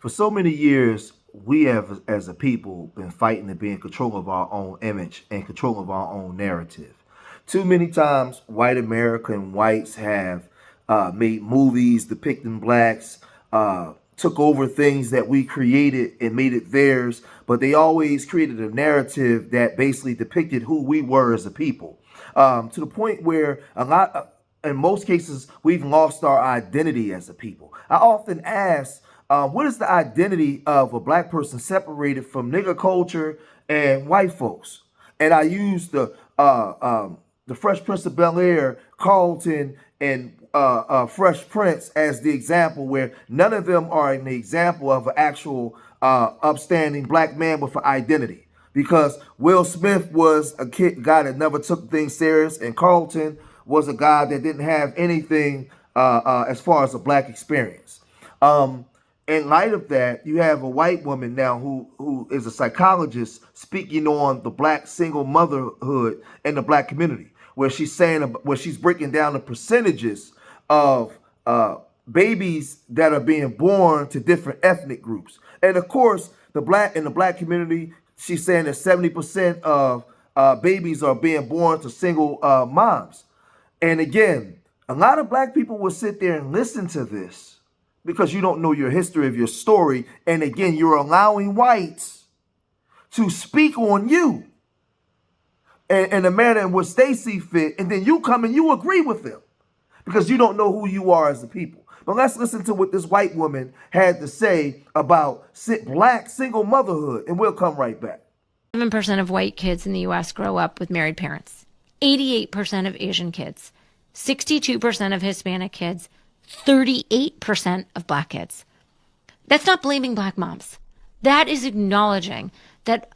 For so many years, we have, as a people, been fighting to be in control of our own image and control of our own narrative. Too many times, white American whites have made movies depicting blacks, took over things that we created and made it theirs, but they always created a narrative that basically depicted who we were as a people. To the point where in most cases, we've lost our identity as a people. I often ask, what is the identity of a black person separated from nigger culture and white folks? And I use the Fresh Prince of Bel-Air, Carlton, and Fresh Prince as the example, where none of them are an example of an actual upstanding black man with an identity. Because Will Smith was a guy that never took things serious, and Carlton was a guy that didn't have anything as far as a black experience. In light of that, you have a white woman now who is a psychologist speaking on the black single motherhood in the black community, where she's breaking down the percentages of babies that are being born to different ethnic groups. And of course, in the black community, she's saying that 70% of babies are being born to single moms. And again, a lot of black people will sit there and listen to this because you don't know your history of your story. And again, you're allowing whites to speak on you in a manner in which they see fit. And then you come and you agree with them because you don't know who you are as a people. But let's listen to what this white woman had to say about black single motherhood, and we'll come right back. 7% of white kids in the U.S. grow up with married parents. 88% of Asian kids. 62% of Hispanic kids. 38% of black kids. That's not blaming black moms. That is acknowledging that,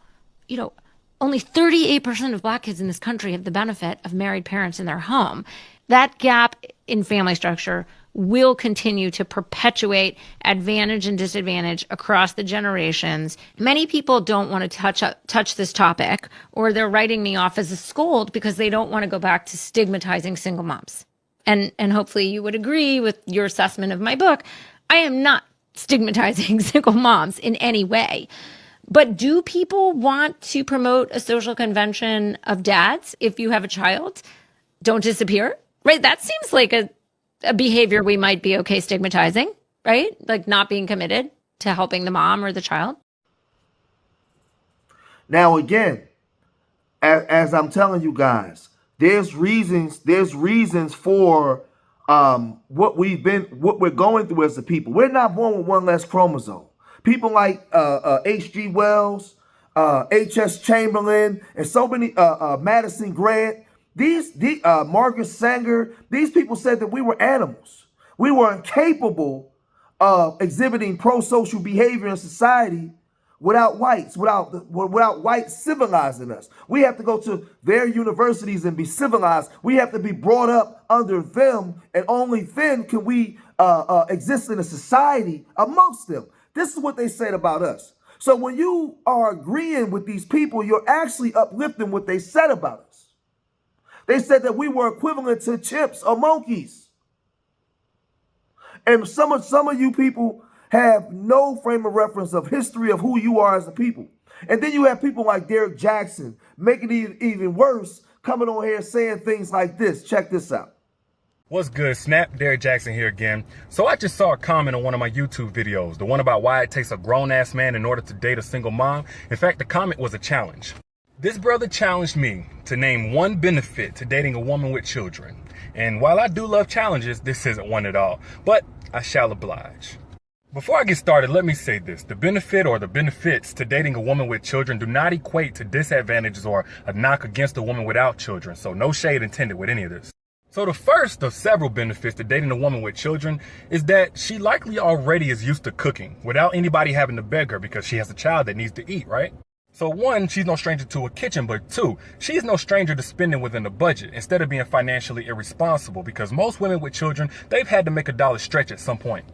only 38% of black kids in this country have the benefit of married parents in their home. That gap in family structure will continue to perpetuate advantage and disadvantage across the generations. Many people don't want to touch this topic, or they're writing me off as a scold because they don't want to go back to stigmatizing single moms. And hopefully you would agree with your assessment of my book. I am not stigmatizing single moms in any way. But do people want to promote a social convention of dads if you have a child? Don't disappear, right? That seems like a behavior we might be okay stigmatizing, right? Like not being committed to helping the mom or the child. Now, again, as I'm telling you guys, there's reasons for what we're going through as a people. We're not born with one less chromosome. People like H.G. Wells, H.S. Chamberlain, and so many Madison Grant, Margaret Sanger, these people said that we were animals. We were incapable of exhibiting pro-social behavior in society without whites, without whites civilizing us. We have to go to their universities and be civilized. We have to be brought up under them, and only then can we exist in a society amongst them. This is what they said about us. So when you are agreeing with these people, you're actually uplifting what they said about us. They said that we were equivalent to chimps or monkeys. And some of you people have no frame of reference of history of who you are as a people. And then you have people like Derek Jackson making it even worse, coming on here saying things like this. Check this out. What's good, Snap? Derek Jackson here again. So I just saw a comment on one of my YouTube videos, the one about why it takes a grown-ass man in order to date a single mom. In fact, the comment was a challenge. This brother challenged me to name one benefit to dating a woman with children. And while I do love challenges, this isn't one at all, but I shall oblige. Before I get started, let me say this. The benefit or the benefits to dating a woman with children do not equate to disadvantages or a knock against a woman without children, so no shade intended with any of this. So the first of several benefits to dating a woman with children is that she likely already is used to cooking without anybody having to beg her because she has a child that needs to eat, right? So one, she's no stranger to a kitchen, but two, she's no stranger to spending within the budget instead of being financially irresponsible, because most women with children, they've had to make a dollar stretch at some point.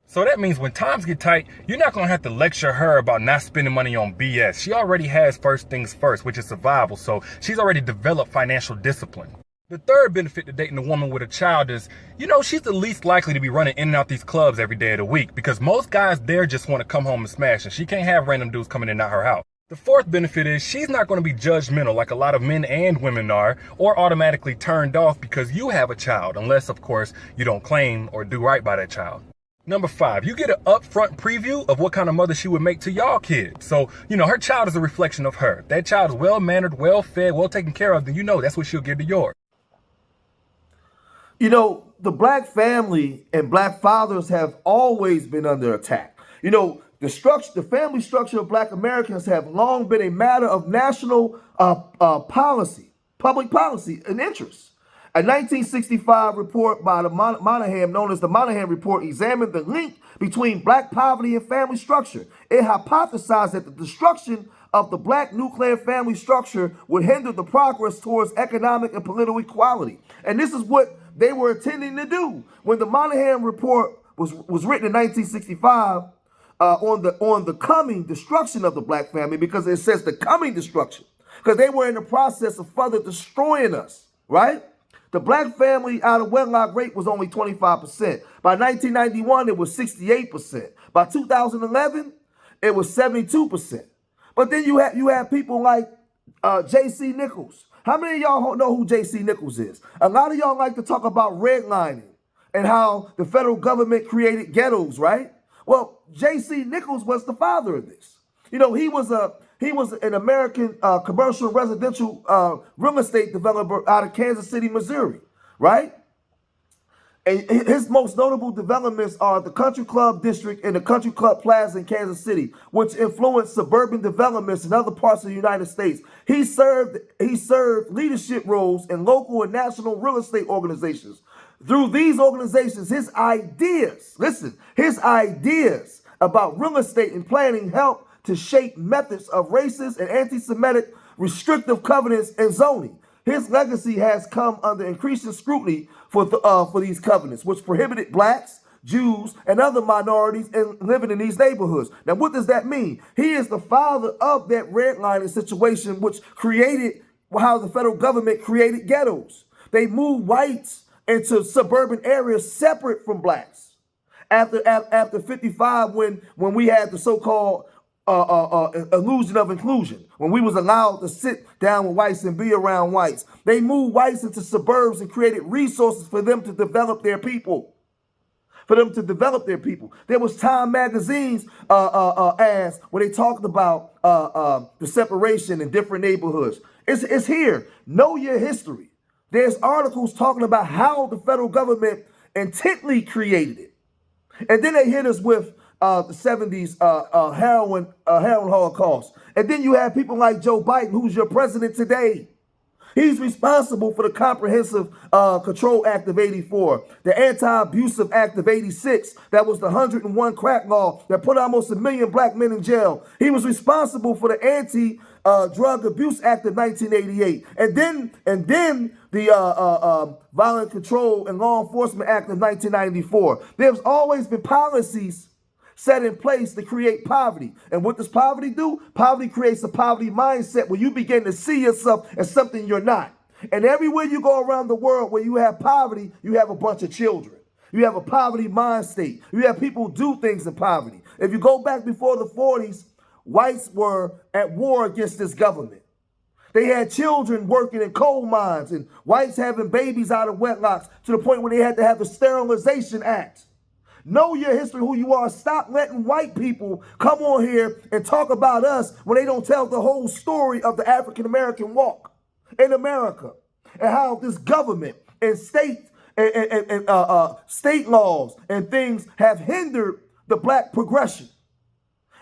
So that means when times get tight, you're not going to have to lecture her about not spending money on BS. She already has first things first, which is survival, so she's already developed financial discipline. The third benefit to dating a woman with a child is, she's the least likely to be running in and out these clubs every day of the week because most guys there just want to come home and smash, and she can't have random dudes coming in and out her house. The fourth benefit is she's not going to be judgmental like a lot of men and women are, or automatically turned off because you have a child, unless, of course, you don't claim or do right by that child. Number 5, you get an upfront preview of what kind of mother she would make to y'all kids. So, her child is a reflection of her. If that child is well-mannered, well-fed, well taken care of, then that's what she'll give to yours. The black family and black fathers have always been under attack. The family structure of black Americans have long been a matter of national policy, public policy, and interest. A 1965 report by the Monahan, known as the Monahan Report, examined the link between black poverty and family structure. It hypothesized that the destruction of the black nuclear family structure would hinder the progress towards economic and political equality. And this is what they were intending to do. When the Monahan Report was written in 1965, on the coming destruction of the black family, because it says the coming destruction, because they were in the process of further destroying us, right? The black family out of wedlock rate was only 25%. By 1991, it was 68%. By 2011, it was 72%. But then you have people like J.C. Nichols. How many of y'all know who J.C. Nichols is? A lot of y'all like to talk about redlining and how the federal government created ghettos, right? Well, J.C. Nichols was the father of this. He was an American commercial residential real estate developer out of Kansas City, Missouri, right? And his most notable developments are the Country Club District and the Country Club Plaza in Kansas City, which influenced suburban developments in other parts of the United States. He served leadership roles in local and national real estate organizations. Through these organizations, his ideas about real estate and planning helped to shape methods of racist and anti-Semitic restrictive covenants and zoning. His legacy has come under increasing scrutiny for these covenants, which prohibited blacks, Jews, and other minorities living in these neighborhoods. Now, what does that mean? He is the father of that redlining situation, which created how the federal government created ghettos. They moved whites into suburban areas separate from blacks. After 55, when we had the so-called illusion of inclusion, when we was allowed to sit down with whites and be around whites, they moved whites into suburbs and created resources for them to develop their people. There was Time Magazine's ads where they talked about the separation in different neighborhoods. It's here. Know your history. There's articles talking about how the federal government intently created it. And then they hit us with the 70s heroin holocaust. And then you have people like Joe Biden, who's your president today. He's responsible for the Comprehensive Control Act of 84, the Anti-Abusive Act of 86, that was the 101 crack law that put almost 1 million black men in jail. He was responsible for the Anti-Drug Abuse Act of 1988, and then the Violent Control and Law Enforcement Act of 1994. There's always been policies set in place to create poverty. And what does poverty do? Poverty creates a poverty mindset where you begin to see yourself as something you're not. And everywhere you go around the world where you have poverty, you have a bunch of children. You have a poverty mind state. You have people who do things in poverty. If you go back before the 40s, whites were at war against this government. They had children working in coal mines and whites having babies out of wedlocks to the point where they had to have the Sterilization Act. Know your history, who you are. Stop letting white people come on here and talk about us when they don't tell the whole story of the African-American walk in America and how this government and state laws and things have hindered the black progression.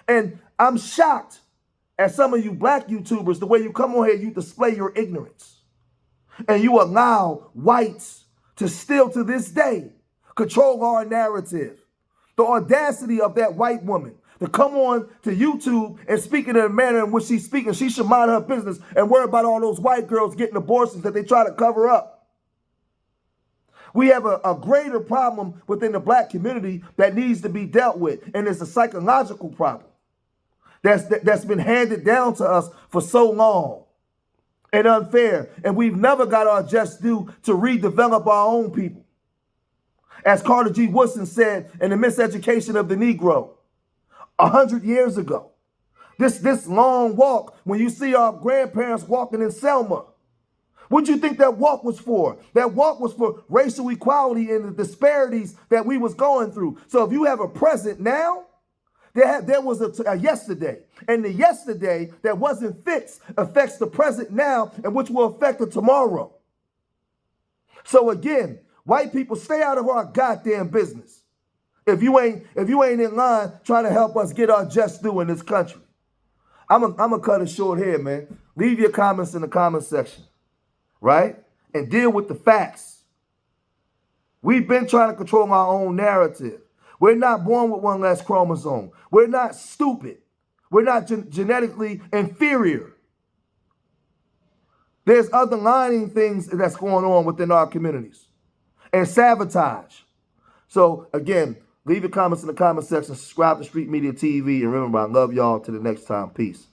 And I'm shocked at some of you black YouTubers, the way you come on here, you display your ignorance. And you allow whites to still to this day control our narrative. The audacity of that white woman to come on to YouTube and speak in a manner in which she's speaking. She should mind her business and worry about all those white girls getting abortions that they try to cover up. We have a greater problem within the black community that needs to be dealt with, and it's a psychological problem that's been handed down to us for so long. and unfair, and we've never got our just due to redevelop our own people. As Carter G. Woodson said in The Miseducation of the Negro 100 years ago, this long walk, when you see our grandparents walking in Selma, what do you think that walk was for? That walk was for racial equality and the disparities that we was going through. So if you have a present now, there was a yesterday. And the yesterday that wasn't fixed affects the present now, and which will affect the tomorrow. So again, white people, stay out of our goddamn business. If you ain't in line trying to help us get our just due in this country. I'm gonna cut it short here, man. Leave your comments in the comment section, right? And deal with the facts. We've been trying to control our own narrative. We're not born with one less chromosome. We're not stupid. We're not genetically inferior. There's underlying things that's going on within our communities and sabotage. So again, leave your comments in the comment section. Subscribe to Street Media TV. And remember, I love y'all. Till the next time. Peace.